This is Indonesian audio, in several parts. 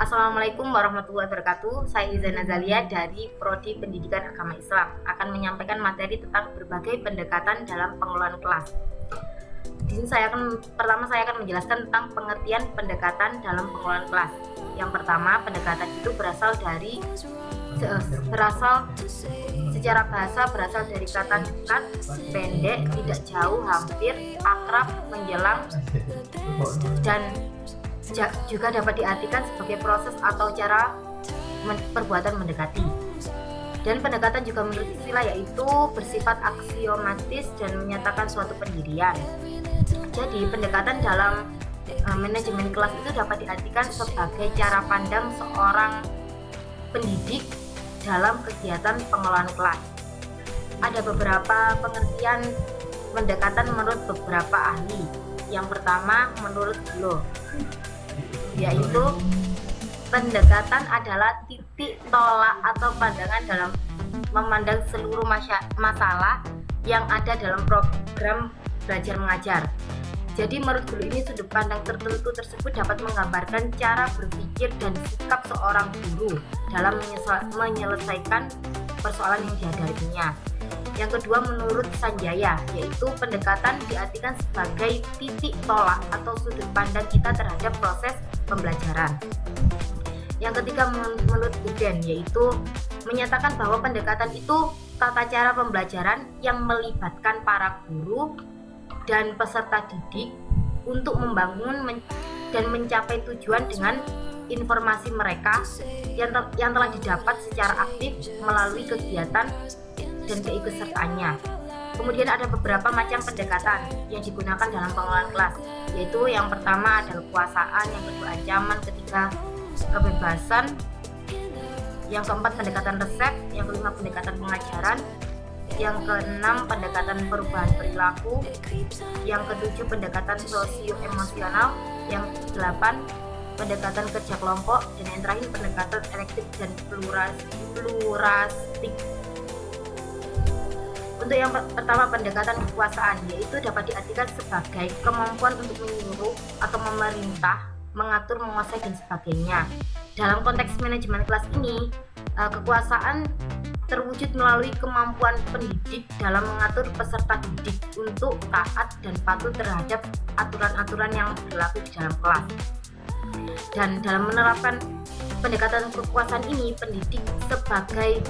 Assalamualaikum warahmatullahi wabarakatuh. Saya Iza Nazalia dari Prodi Pendidikan Agama Islam akan menyampaikan materi tentang berbagai pendekatan dalam pengelolaan kelas. Di sini saya akan menjelaskan tentang pengertian pendekatan dalam pengelolaan kelas. Yang pertama, pendekatan itu berasal secara bahasa berasal dari kata dekat, pendek, tidak jauh, hampir, akrab, menjelang, dan juga dapat diartikan sebagai proses atau cara perbuatan mendekati. Dan pendekatan juga menurut istilah yaitu bersifat aksiomatis dan menyatakan suatu pendirian. Jadi pendekatan dalam manajemen kelas itu dapat diartikan sebagai cara pandang seorang pendidik dalam kegiatan pengelolaan kelas. Ada beberapa pengertian pendekatan menurut beberapa ahli. Yang pertama menurut Bloch, yaitu pendekatan adalah titik tolak atau pandangan dalam memandang seluruh masalah yang ada dalam program belajar mengajar. Jadi menurut guru ini sudut pandang tertentu tersebut dapat menggambarkan cara berpikir dan sikap seorang guru dalam menyelesaikan persoalan yang dihadapinya. Yang kedua menurut Sanjaya, yaitu pendekatan diartikan sebagai titik tolak atau sudut pandang kita terhadap proses pembelajaran. Yang ketiga menurut Uden, yaitu menyatakan bahwa pendekatan itu tata cara pembelajaran yang melibatkan para guru dan peserta didik untuk membangun dan mencapai tujuan dengan informasi mereka yang telah didapat secara aktif melalui kegiatan dan keikutsertaannya. Kemudian ada beberapa macam pendekatan yang digunakan dalam pengelolaan kelas, yaitu yang pertama adalah kekuasaan, yang kedua ancaman, ketiga kebebasan, yang keempat pendekatan resep, yang kelima pendekatan pengajaran, yang keenam pendekatan perubahan perilaku, yang ketujuh pendekatan sosio-emosional, yang kedelapan pendekatan kerja kelompok, dan yang terakhir pendekatan elektif dan pluralistik. Untuk yang pertama pendekatan kekuasaan, yaitu dapat diartikan sebagai kemampuan untuk menyuruh atau memerintah, mengatur, menguasai, dan sebagainya. Dalam konteks manajemen kelas ini, kekuasaan terwujud melalui kemampuan pendidik dalam mengatur peserta didik untuk taat dan patuh terhadap aturan-aturan yang berlaku di dalam kelas. Dan dalam menerapkan pendekatan kekuasaan ini, pendidik sebagai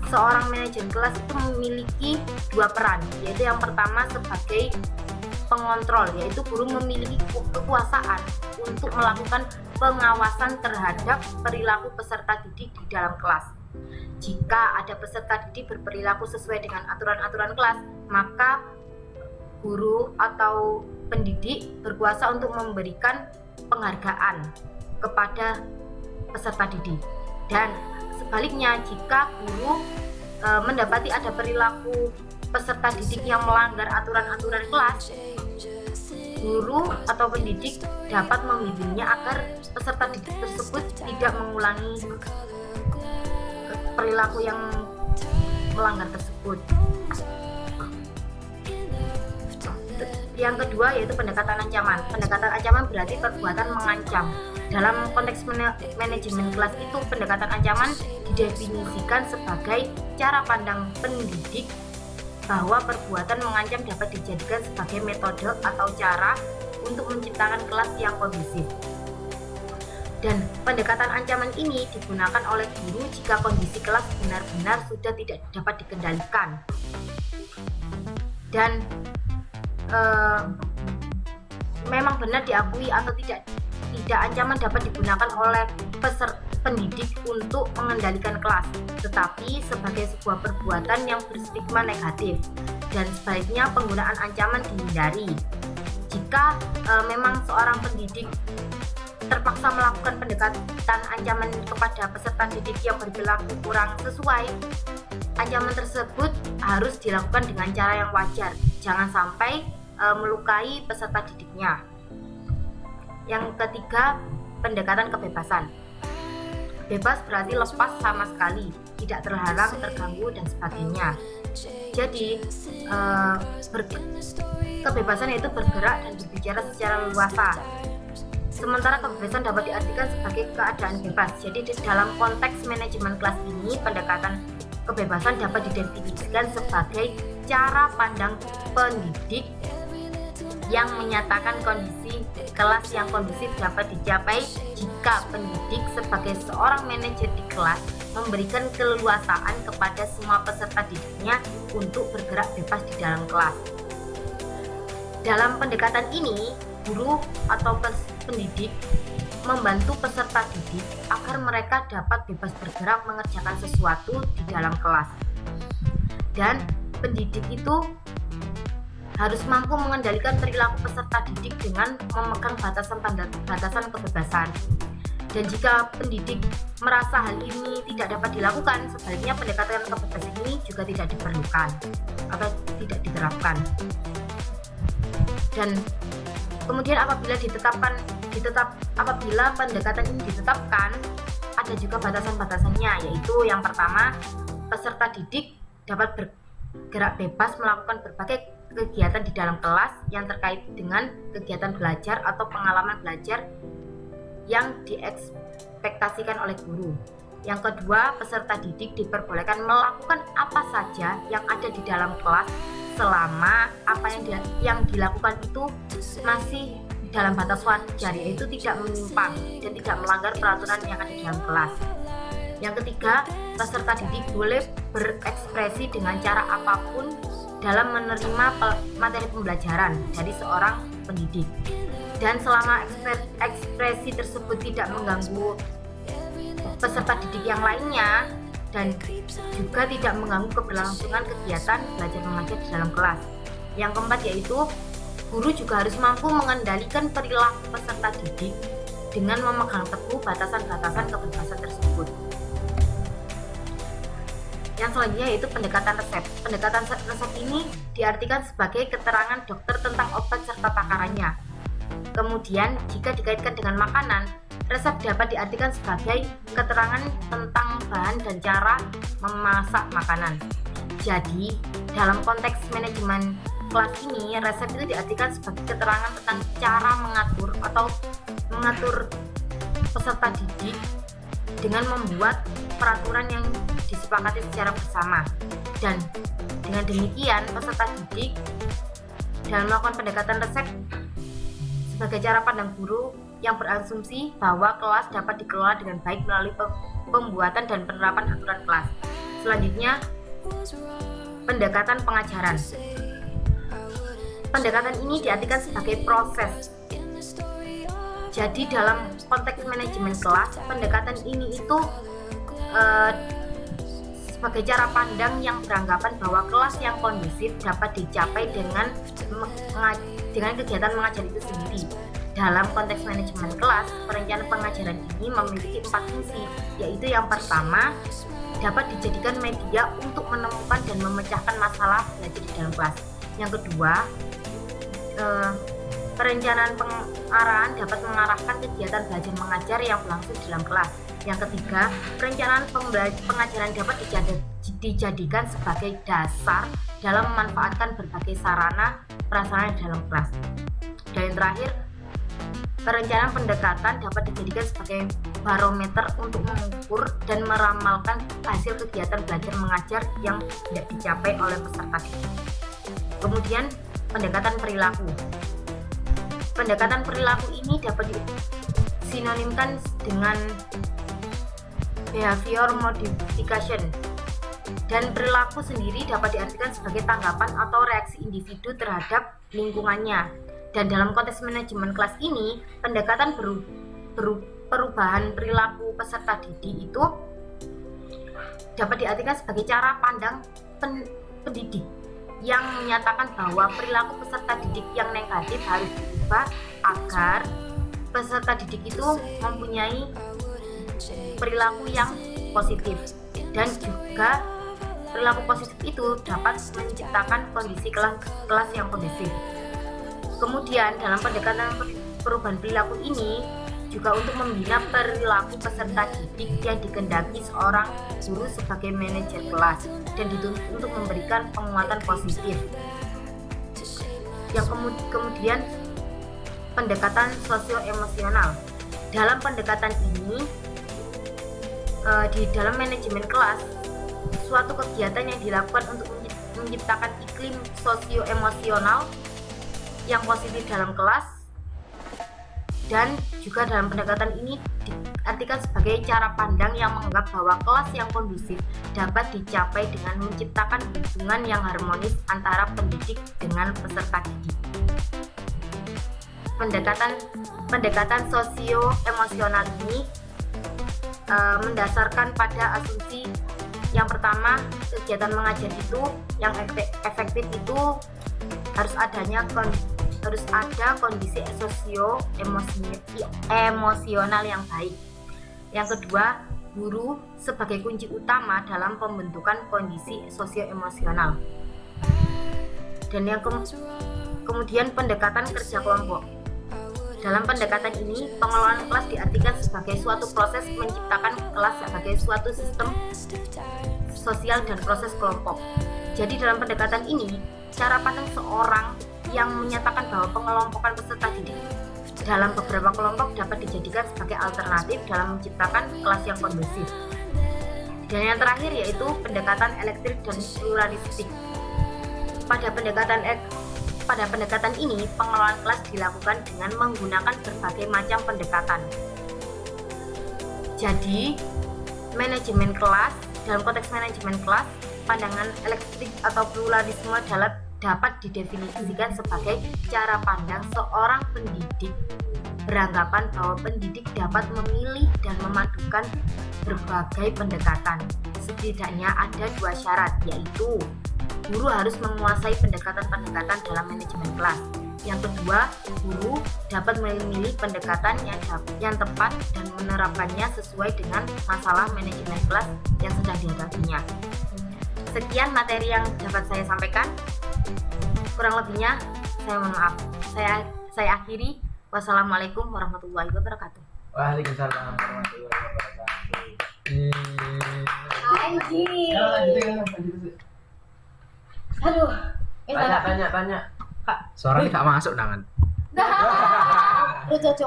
seorang manajer kelas itu memiliki dua peran, yaitu yang pertama sebagai pengontrol, yaitu guru memiliki kekuasaan untuk melakukan pengawasan terhadap perilaku peserta didik di dalam kelas. Jika ada peserta didik berperilaku sesuai dengan aturan-aturan kelas, maka guru atau pendidik berkuasa untuk memberikan penghargaan kepada peserta didik. Dan sebaliknya, jika guru mendapati ada perilaku peserta didik yang melanggar aturan-aturan kelas, guru atau pendidik dapat membimbingnya agar peserta didik tersebut tidak mengulangi perilaku yang melanggar tersebut. Yang kedua yaitu pendekatan ancaman. Pendekatan ancaman berarti perbuatan mengancam. Dalam konteks manajemen kelas itu, pendekatan ancaman didefinisikan sebagai cara pandang pendidik bahwa perbuatan mengancam dapat dijadikan sebagai metode atau cara untuk menciptakan kelas yang kondusif. Dan pendekatan ancaman ini digunakan oleh guru jika kondisi kelas benar-benar sudah tidak dapat dikendalikan. Dan memang benar diakui atau tidak ancaman dapat digunakan oleh peserta pendidik untuk mengendalikan kelas, tetapi sebagai sebuah perbuatan yang berstigma negatif, dan sebaiknya penggunaan ancaman dihindari. Jika memang seorang pendidik terpaksa melakukan pendekatan ancaman kepada peserta didik yang berperilaku kurang sesuai, ancaman tersebut harus dilakukan dengan cara yang wajar, jangan sampai melukai peserta didiknya. Yang ketiga, pendekatan kebebasan. Bebas berarti lepas sama sekali, tidak terhalang, terganggu, dan sebagainya. Jadi kebebasan yaitu bergerak dan berbicara secara leluasa. Sementara kebebasan dapat diartikan sebagai keadaan bebas. Jadi di dalam konteks manajemen kelas ini, pendekatan kebebasan dapat didefinisikan sebagai cara pandang pendidik yang menyatakan kondisi kelas yang kondusif dapat dicapai jika pendidik sebagai seorang manajer di kelas memberikan keleluasaan kepada semua peserta didiknya untuk bergerak bebas di dalam kelas. Dalam pendekatan ini, guru atau pendidik membantu peserta didik agar mereka dapat bebas bergerak mengerjakan sesuatu di dalam kelas. Dan pendidik itu harus mampu mengendalikan perilaku peserta didik dengan memegang batasan kebebasan. Dan jika pendidik merasa hal ini tidak dapat dilakukan, sebaliknya pendekatan kebebasan ini juga tidak diperlukan atau tidak diterapkan. Dan kemudian apabila pendekatan ini ditetapkan, ada juga batasan-batasannya, yaitu yang pertama, peserta didik dapat bergerak bebas melakukan berbagai kegiatan di dalam kelas yang terkait dengan kegiatan belajar atau pengalaman belajar yang diekspektasikan oleh guru. Yang kedua, peserta didik diperbolehkan melakukan apa saja yang ada di dalam kelas selama apa yang dilakukan itu masih dalam batas wajar, yaitu tidak menyimpang dan tidak melanggar peraturan yang ada di dalam kelas. Yang ketiga, peserta didik boleh berekspresi dengan cara apapun dalam menerima materi pembelajaran dari seorang pendidik. Dan selama ekspresi tersebut tidak mengganggu peserta didik yang lainnya dan juga tidak mengganggu keberlangsungan kegiatan belajar mengajar di dalam kelas. Yang keempat yaitu guru juga harus mampu mengendalikan perilaku peserta didik dengan memegang teguh batasan-batasan kebebasan tersebut. Yang selanjutnya yaitu pendekatan resep. Pendekatan resep ini diartikan sebagai keterangan dokter tentang obat serta takarannya. Kemudian jika dikaitkan dengan makanan, resep dapat diartikan sebagai keterangan tentang bahan dan cara memasak makanan. Jadi, dalam konteks manajemen kelas ini, resep itu diartikan sebagai keterangan tentang cara mengatur peserta didik dengan membuat peraturan yang disepakati secara bersama. Dan dengan demikian, peserta didik dalam melakukan pendekatan resep sebagai cara pandang guru yang berasumsi bahwa kelas dapat dikelola dengan baik melalui pembuatan dan penerapan aturan kelas. Selanjutnya, pendekatan pengajaran. Pendekatan ini diartikan sebagai proses. Jadi dalam konteks manajemen kelas, pendekatan ini itu sebagai cara pandang yang beranggapan bahwa kelas yang kondusif dapat dicapai dengan kegiatan mengajar itu sendiri. Dalam konteks manajemen kelas, perencanaan pengajaran ini memiliki 4 fungsi, yaitu yang pertama, dapat dijadikan media untuk menemukan dan memecahkan masalah belajar di dalam kelas. Yang kedua, perencanaan pengarahan dapat mengarahkan kegiatan belajar mengajar yang berlangsung di dalam kelas. Yang ketiga, perencanaan pengajaran dapat dijadikan sebagai dasar dalam memanfaatkan berbagai sarana prasarana di dalam kelas. Dan yang terakhir, perencanaan pendekatan dapat dijadikan sebagai barometer untuk mengukur dan meramalkan hasil kegiatan belajar mengajar yang tidak dicapai oleh peserta didik. Kemudian, pendekatan perilaku. Pendekatan perilaku ini dapat disinonimkan dengan behavior modification, dan perilaku sendiri dapat diartikan sebagai tanggapan atau reaksi individu terhadap lingkungannya. Dan dalam konteks manajemen kelas ini, pendekatan perubahan perilaku peserta didik itu dapat diartikan sebagai cara pandang pendidik yang menyatakan bahwa perilaku peserta didik yang negatif harus diubah agar peserta didik itu mempunyai perilaku yang positif, dan juga perilaku positif itu dapat menciptakan kondisi kelas yang kondusif. Kemudian dalam pendekatan perubahan perilaku ini juga untuk membina perilaku peserta didik yang dikehendaki seorang guru sebagai manajer kelas dan dituntut untuk memberikan penguatan positif. Yang kemudian pendekatan sosio-emosional. Dalam pendekatan ini, di dalam manajemen kelas, suatu kegiatan yang dilakukan untuk menciptakan iklim sosio-emosional yang positif dalam kelas, dan juga dalam pendekatan ini diartikan sebagai cara pandang yang menganggap bahwa kelas yang kondusif dapat dicapai dengan menciptakan hubungan yang harmonis antara pendidik dengan peserta didik. Pendekatan sosio-emosional ini mendasarkan pada asumsi yang pertama, kegiatan mengajar itu yang efektif itu harus ada kondisi sosio-emosional yang baik. Yang kedua, guru sebagai kunci utama dalam pembentukan kondisi sosio-emosional. Dan yang kemudian pendekatan kerja kelompok. Dalam pendekatan ini, pengelolaan kelas diartikan sebagai suatu proses menciptakan kelas sebagai suatu sistem sosial dan proses kelompok. Jadi dalam pendekatan ini, cara pandang seorang yang menyatakan bahwa pengelompokan peserta didik dalam beberapa kelompok dapat dijadikan sebagai alternatif dalam menciptakan kelas yang kondusif. Dan yang terakhir yaitu pendekatan elektrik dan pluralistik. Pada pendekatan ini, pengelolaan kelas dilakukan dengan menggunakan berbagai macam pendekatan. Jadi, manajemen kelas, dalam konteks manajemen kelas, pandangan elektrik atau pluralisme dapat didefinisikan sebagai cara pandang seorang pendidik beranggapan bahwa pendidik dapat memilih dan memadukan berbagai pendekatan. Setidaknya ada 2 syarat, yaitu guru harus menguasai pendekatan-pendekatan dalam manajemen kelas. Yang kedua, guru dapat memilih pendekatan yang tepat dan menerapkannya sesuai dengan masalah manajemen kelas yang sedang dihadapinya. Sekian materi yang dapat saya sampaikan. Kurang lebihnya, saya mohon maaf. Saya akhiri. Wassalamualaikum warahmatullahi wabarakatuh. Waalaikumsalam warahmatullahi wabarakatuh. Anjir. Lanjut. Aduh. Banyak. Suaranya gak masuk nangan. Lu cocok.